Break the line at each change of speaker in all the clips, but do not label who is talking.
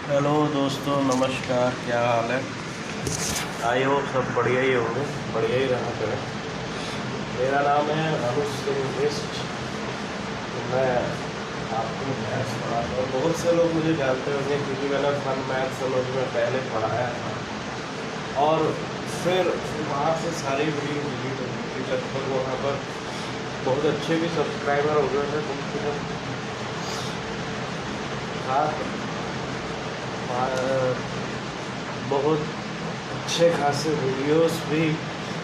Hello दोस्तों, नमस्कार। क्या हाल है? आई होप सब बढ़िया ही होंगे, बढ़िया ही रहना करें। मेरा नाम है अनुज सिंह बिष्ट। तो मैं आपको मैथ्स पढ़ाता हूँ। बहुत से लोग मुझे जानते होंगे क्योंकि मैंने फन मैथ्स समझ में पहले पढ़ाया था और फिर वहाँ से सारी वीडियो डिलीट हो गई थी। लगभग वहाँ पर बहुत अच्छे भी सब्सक्राइबर हो गए थे, कम से कम 7 बहुत अच्छे खासे वीडियोस भी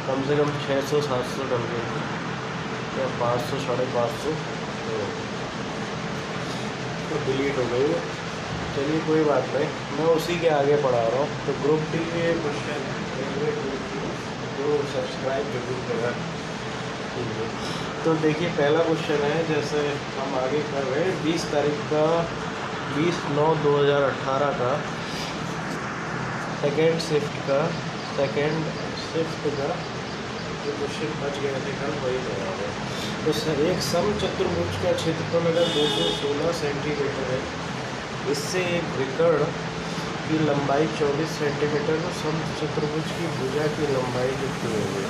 कम से कम 600-700 डल गए थे या 500 550। तो डिलीट हो गई। चलिए कोई बात नहीं, मैं उसी के आगे पढ़ा रहा हूँ। तो ग्रुप डी के क्वेश्चन जो सब्सक्राइब जरूर करें। ठीक है, तो देखिए पहला क्वेश्चन है। जैसे हम आगे कर रहे हैं 20 तारीख का 20/9/2018 का सेकेंड शिफ्ट का जो क्वेश्चन बच गए थे कल, वही लगाया। तो एक समचतुर्भुज का क्षेत्रफल अगर 216 सेंटीमीटर है, इससे एक वृकर्ण की लंबाई 24 सेंटीमीटर, तो समचतुर्भुज की भुजा की लंबाई कितनी होगी?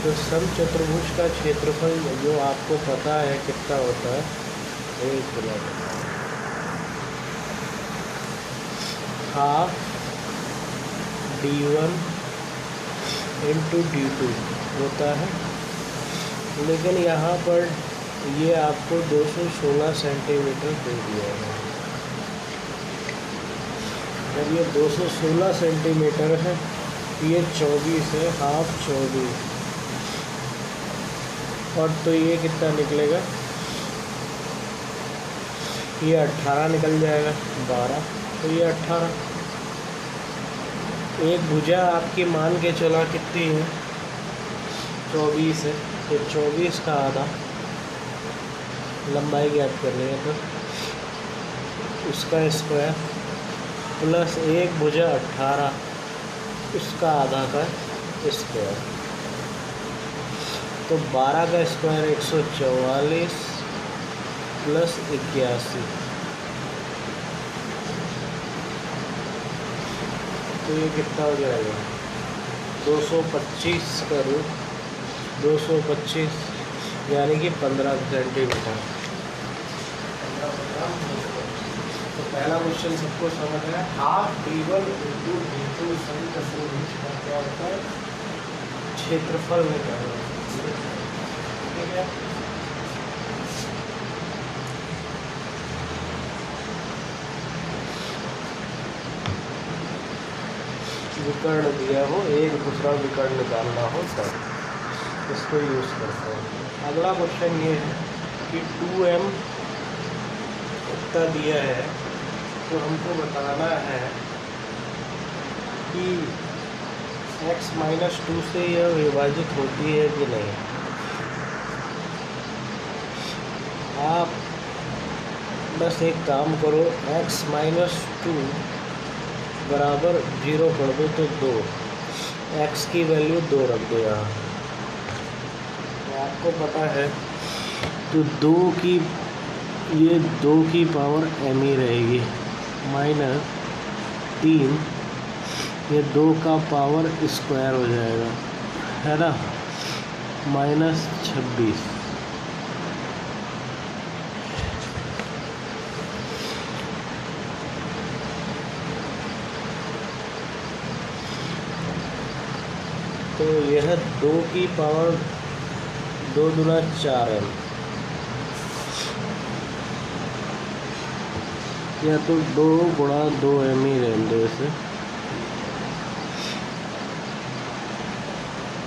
तो समचतुर्भुज का क्षेत्रफल जो आपको पता है कितना होता है, एक minute, half d1 into d2 होता है। लेकिन यहाँ पर ये आपको 216 सेंटीमीटर दे दिया है। जब ये 216 सेंटीमीटर है, ये 24 है, हाफ 24, और तो ये कितना निकलेगा? ये 18 निकल जाएगा, 12, तो ये 18। एक भुजा आपकी मान के चला कितनी है? 24 है, तो 24 का आधा लंबाई ज्ञात करनी है, तो उसका स्क्वायर प्लस एक भुजा 18, उसका आधा का स्क्वायर, तो 12 का स्क्वायर 144 प्लस 81, तो ये कितना हो जाएगा? 225 का रूट 225 यानी कि 15 सेंटीमीटर। तो पहला क्वेश्चन सबको समझ है। हाफ d1 इंटू d2 समचतुर्भुज का क्या होता है? क्षेत्रफल निकालना। ठीक है, विकर्ण दिया हो, एक दूसरा विकर्ण निकालना हो, तब इसको यूज़ करते हैं। अगला क्वेश्चन ये है कि 2m इतना दिया है, तो हमको बताना है कि x-2 से यह विभाजित होती है कि नहीं। आप बस एक काम करो, x-2 बराबर 0 कर दो, तो 2, x की वैल्यू 2 रख दो यहाँ। तो आपको पता है, तो 2 की, ये 2 की पावर m ही रहेगी, माइनस 3, ये 2 का पावर स्क्वायर हो जाएगा, है ना, माइनस 26। तो यह 2 की पावर 2 दूना 4m, या तो 2 गुणा 2m ही रहने दो इसे,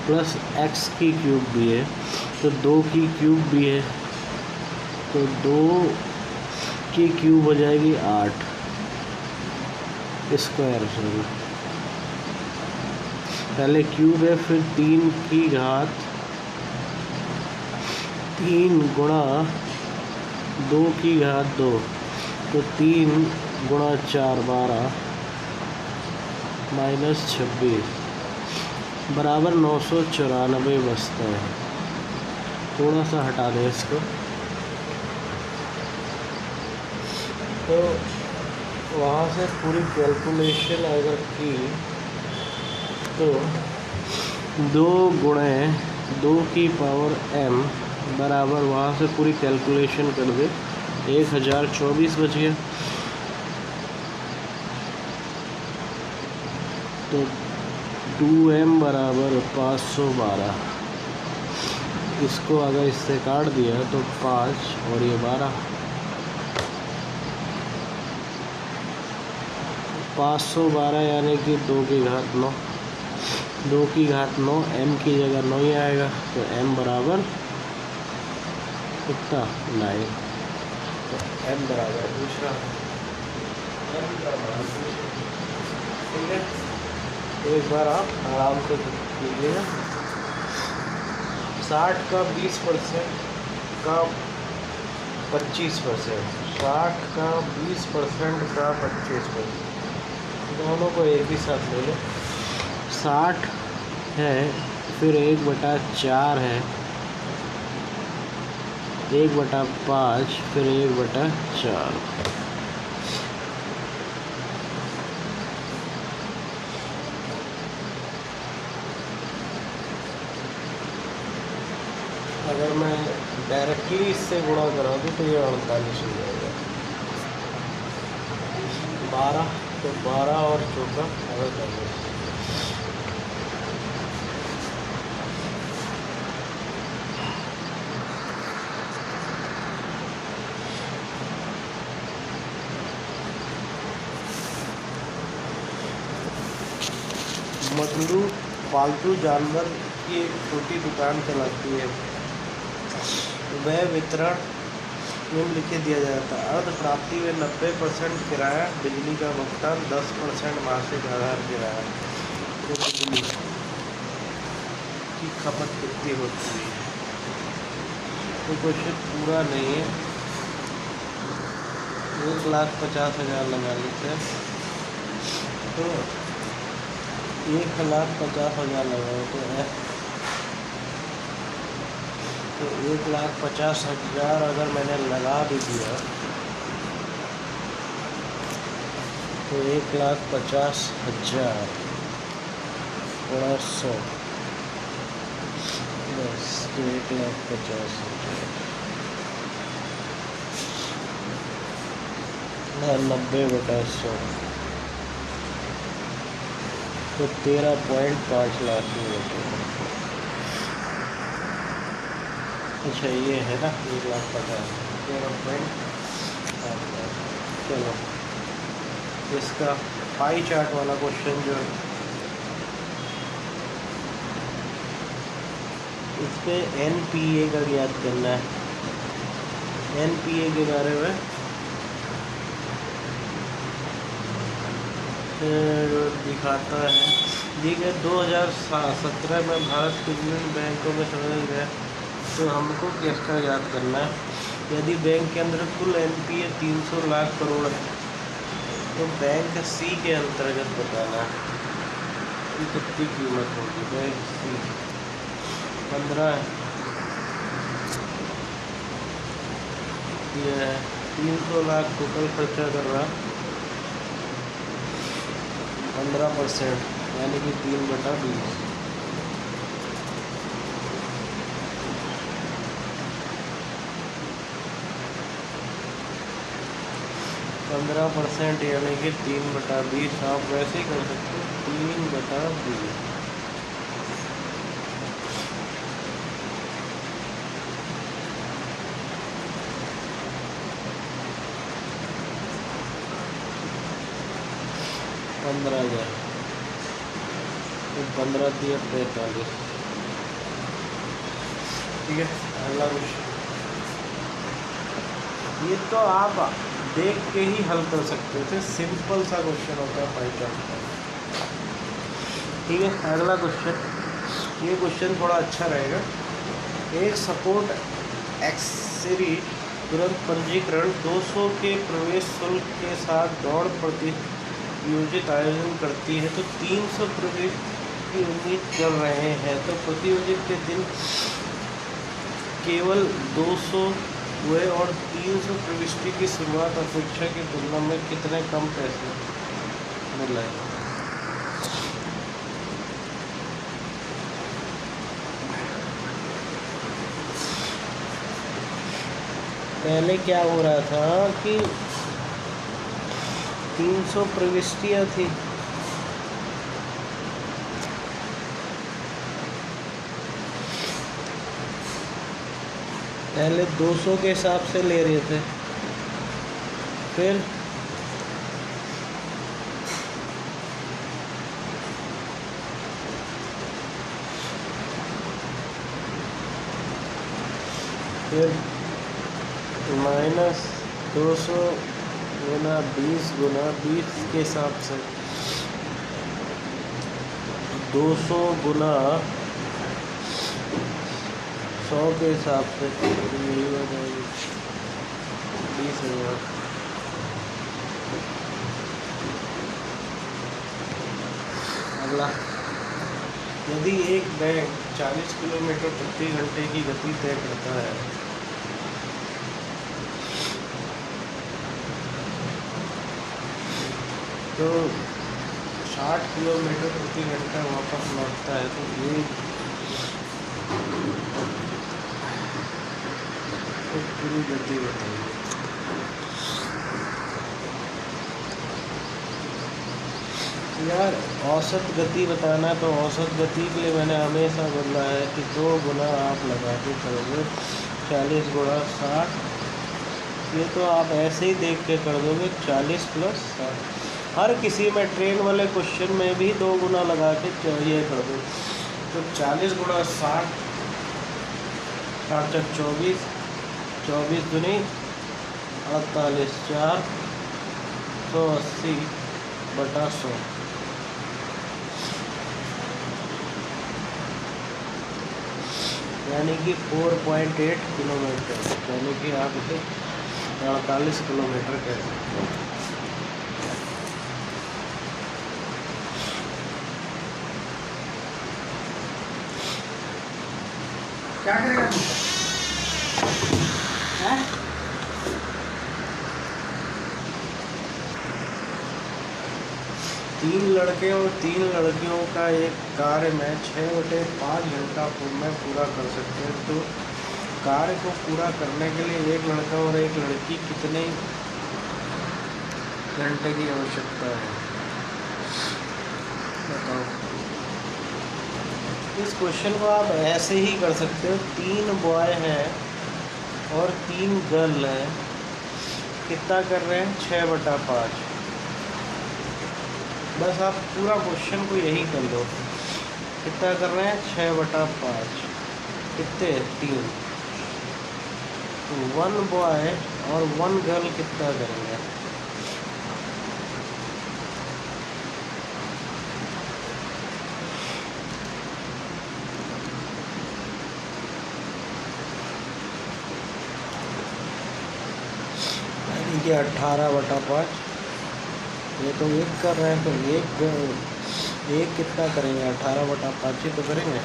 प्लस x की क्यूब भी है, तो 2 की क्यूब भी है, तो 2 की क्यूब हो जाएगी 8 स्क्वायर, सॉरी, पहले क्यूब है, फिर 3 की घात 3 गुणा 2 की घात 2, तो 3 गुणा 4 12 माइनस 26 बराबर 994 बचता है। थोड़ा सा हटा दें इसको। तो वहाँ से पूरी कैलकुलेशन अगर की तो 2 गुणे 2 की पावर m बराबर, वहाँ से पूरी कैलकुलेशन कर दे 1024 बच गया। तो 2m बराबर 512। इसको अगर इससे काट दिया तो 5 और ये 12, 512 यानी कि 2 की घात 9। 2 की घात 9, m की जगह 9 ही आएगा, तो m बराबर कितना 9। तो m बराबर दूसरा, m बराबर ठीक है। तो एक बार आप आराम से कीजिएगा। 60 का 20% का 25%, 60 का 20% का 25%, दोनों को एक ही साथ ले लो। 60 है, फिर 1/4 है, 1/5, फिर 1/4। अगर मैं डायरेक्टली इससे गुणा करा दूँ तो ये 48 हो जाएगा। 12, तो 12 और 14 अगर कर दो, मजलू पालतू जानवर की एक छोटी दुकान चलाती है। वह वितरण निम्नलिखित दिया जाता है। अर्ध प्राप्ति में 90% किराया, बिजली का भुगतान 10% मासिक आधार किराया। तो बिजली की खपत कितनी होती है? तो क्वेश्चन पूरा नहीं है, 1,50,000 लगा लेते हैं। तो 1,50,000 लगाओ तो 1,50,000 अगर मैंने लगा भी दिया तो 1,50,000 थोड़ा 100, बस, तो 1,50,000 90/100, तो 13.5 लाख में बचेगा। अच्छा ये है ना 1,50,000, 13.5 लाख। चलो इसका पाई चार्ट वाला क्वेश्चन जो है, इस पर NPA का ज्ञात करना है। NPA के बारे में दिखाता है। ठीक है, 2017 में भारत के विभिन्न बैंकों में समझा गया। तो हमको किसका याद करना है? यदि बैंक के अंदर कुल NPA 300 लाख करोड़ है तो बैंक C के अंतर्गत बताना है कि कितनी कीमत होगी। बैंक C 15 है, ये 300 लाख टोटल खर्चा कर रहा, 15% यानी कि 3/20। 15% यानी कि 3/20। आप वैसे ही कर सकते हो, 3/20। पंद्रह हजार, तो 15×43। ठीक है, अगला क्वेश्चन। ये तो आप देख के ही हल कर सकते थे, सिंपल सा क्वेश्चन होता है पाई चार्ट का। ठीक है, अगला क्वेश्चन। ये क्वेश्चन थोड़ा अच्छा रहेगा। एक सपोर्ट एक्सरी तुरंत पंजीकरण 200 के प्रवेश शुल्क के साथ दौड़ प्रतियोजित आयोजन करती है, तो 300 प्रवेश की उम्मीद कर रहे हैं, तो प्रतियोगित के दिन केवल 200 हुए और 300 प्रविष्टि की शुरुआत अपेक्षा की तुलना में कितने कम पैसे मिले। पहले क्या हो रहा था कि 300 प्रविष्टियाँ थी, पहले 200 के हिसाब से ले रहे थे, फिर -200 गुना 20 के हिसाब से 200 गुना 100 के हिसाब से यही हो जाएगी 20,000। अगला, यदि एक बैग 40 किलोमीटर प्रति घंटे की गति तय करता है तो 60 किलोमीटर प्रति घंटा वापस लौटता है, तो ये तो पूरी गति बताइए। यार औसत गति बताना है तो औसत गति के लिए मैंने हमेशा बोला है कि 2 गुना आप लगा के करोगे 40 गुणा 60, ये तो आप ऐसे ही देख के कर दोगे 40 + 60। हर किसी में ट्रेन वाले क्वेश्चन में भी 2 गुना लगा के ये कर दो, तो 40 गुणा 60, 8 × 24, 24 दूनी 48, 4 180/100। यानी कि 4.8 किलोमीटर, यानी कि आप इसे 48 किलोमीटर कह सकते हो। क्या करेगा तू? 3 लड़के और 3 लड़कियों का एक कार्य में 6/5 घंटा में पूरा कर सकते हैं, तो कार्य को पूरा करने के लिए एक लड़का और एक लड़की कितने घंटे की आवश्यकता है, बताओ। इस क्वेश्चन को आप ऐसे ही कर सकते हो, 3 बॉय हैं और 3 गर्ल हैं, कितना कर रहे हैं 6/5। बस आप पूरा क्वेश्चन को यही कर लो, कितना कर रहे हैं 6/5, कितने 3, तो 1 बॉय और 1 गर्ल कितना करेंगे। ये 18/5, ये तो 1 कर रहे हैं, तो एक कितना करेंगे 18/5 ही तो करेंगे।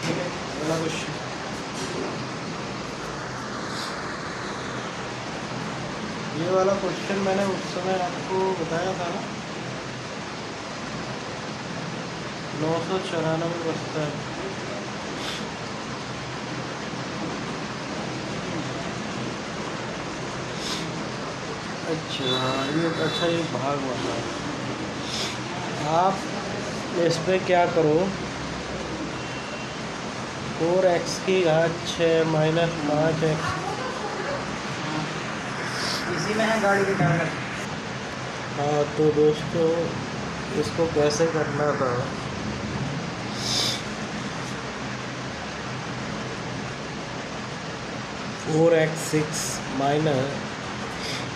ठीक है, अगला क्वेश्चन। ये वाला क्वेश्चन मैंने उस समय आपको बताया था ना, 994 बचता है। अच्छा, ये भाग वाला आप इस पे क्या करो, 4x की घात 6 - 5x, इसी में है गाड़ी के टायर। हाँ तो दोस्तों, इसको कैसे करना था,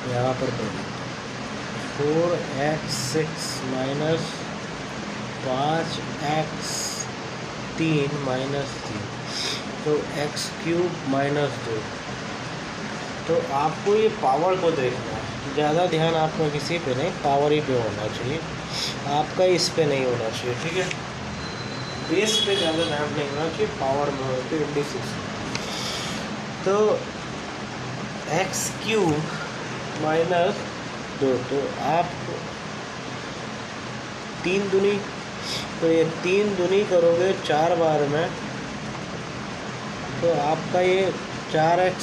यहाँ पर 4x6 - 5x3 - 3, तो x³ -2। तो आपको ये पावर को देखना है, ज़्यादा ध्यान आपका किसी पे नहीं, पावर ही पे होना चाहिए, आपका इस पे नहीं होना चाहिए। ठीक है, बेस पे ज़्यादा ध्यान नहीं होना चाहिए, पावर में हो तो 86। तो एक्स क्यूब माइनस 2, तो आप 3 दूनी, तो ये 3 दूनी करोगे 4 बार में, तो आपका ये 4x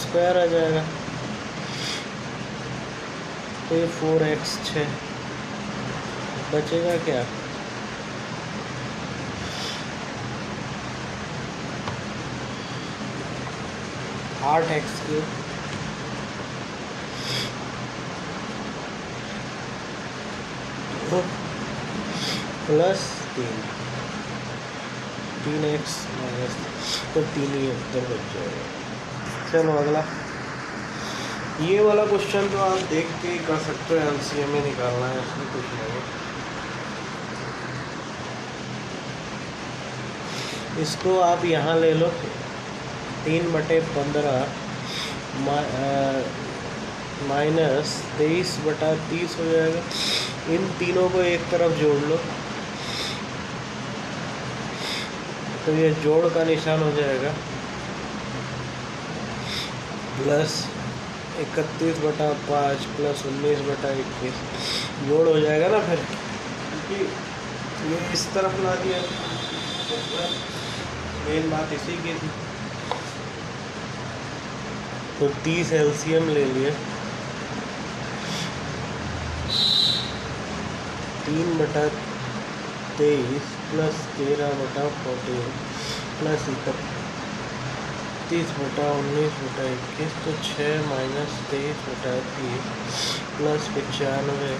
स्क्वायर आ जाएगा, तो ये 4x 6 बचेगा क्या? 8x cube plus 3x minus, तो 3 ही उत्तर बच जाएगा। चलो अगला, ये वाला क्वेश्चन तो आप देख के ही कर सकते हो, एलसीएम में निकालना है, इसमें कुछ नहीं है। इसको आप यहाँ ले लो, 3/15 माइनस 23/30 हो जाएगा। इन तीनों को एक तरफ जोड़ लो, तो ये जोड़ का निशान हो जाएगा, प्लस 31/5 प्लस 19/21 जोड़ हो जाएगा ना फिर, क्योंकि ये इस तरफ ला दिया, मेन बात इसी की थी। तो 30 एलसीएम ले लिए, 3/23 प्लस 13/14 प्लस 31/19/21, तो 6 माइनस 23/30 प्लस 95,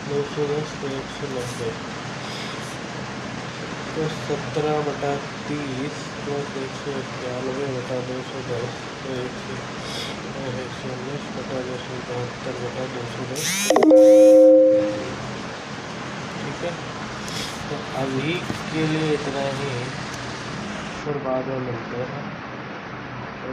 210 तो 190, तो 17/30 प्लस 191/210 तो 119/272/210। ठीक है, तो अभी के लिए इतना ही, फिर बाद में मिलते हैं। तो